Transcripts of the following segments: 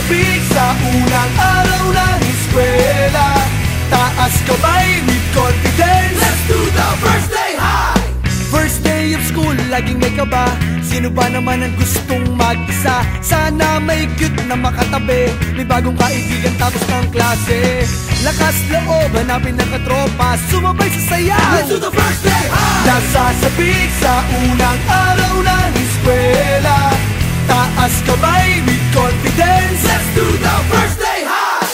Nasasabik sa unang araw ng eskwela, taas kamay with confidence. Let's do the first day high! First day of school, laging may kaba. Sino ba naman ang gustong mag-isa? Sana may cute na makatabi, may bagong kaibigan tapos ng klase. Lakas loob, hanapin ng katropa, sumabay sa sayaw. Let's do the first day high! Nasasabik sa unang araw ng eskwela, taas kamay with confidence. Let's do the first day high!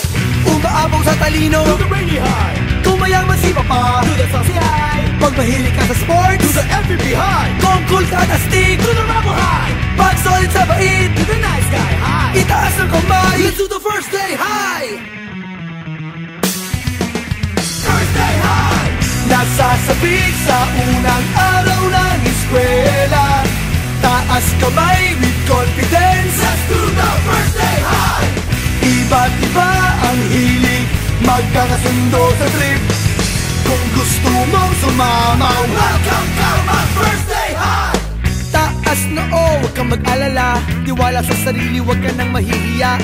Umaapaw sa talino, Do the rainy high, kung mayaman si Papa, do the saucy high, pag mahilig ka sa sports, do the FPP high, kung cool ka at astig, do the rebel high, pag solid sa bait, do the nice guy high. itaas ang kamay. Let's do the first day high. First day high, Nasasabik sa unang araw ng eskwela, taas kamay with confidence. let's do the first day high. Iba't iba ang hilig, magkakasundo sa trip. Kung gusto mong sumamaw, Welcome to my first day high. taas na huwag kang mag-alala, tiwala sa sarili, huwag ka nang mahihiya.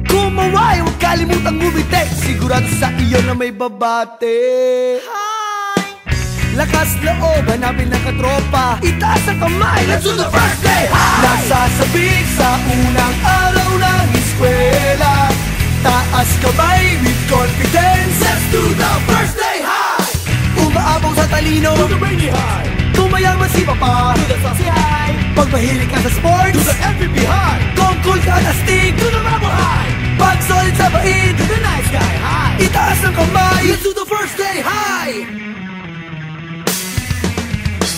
Kumaway, huwag kalimutang ngumiti, sigurado sa iyo na may babate. Lakas loob, hanapin ng katropa, itaas ang kamay. Let's do the first day high. Nasasabik sa unang araw ng eskwela, taas kamay with confidence. Let's do the first day high. Umaapaw sa talino, Do the rainy high, kung mayaman si Papa, do the saucy high, pag mahilig ka sa do sports, the FPP high, kung cool ka at astig, do the rebel high, pag solid sa bait, do the nice guy high. itaas ang kamay. Let's do the first day high.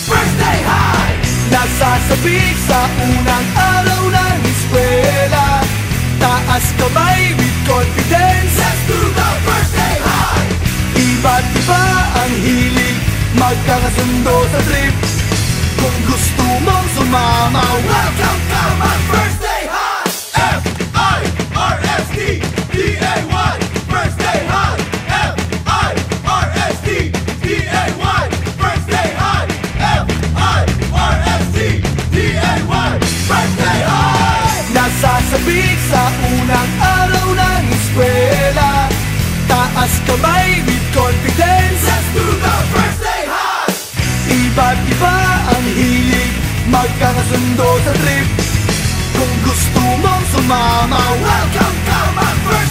First day high, Nasasabik sa unang araw ng eskwela, taas kamay with confidence. let's do the first day high. Iba't iba ang hilig, magkakasundo sa trip. Kung gusto mong sumamaw, Welcome to my first day high. F-I-R-S-T-D-A-Y, first day high. F-I-R-S-T-D-A-Y, first day high. F-I-R-S-T-D-A-Y, first day high. nasasabik sa unang araw ng eskwela, taas kamay with confidence. Let's do the first day high. Iba't iba ang hilig, magkakasundo sa trip. Kung gusto mong sumamaw, Welcome to my first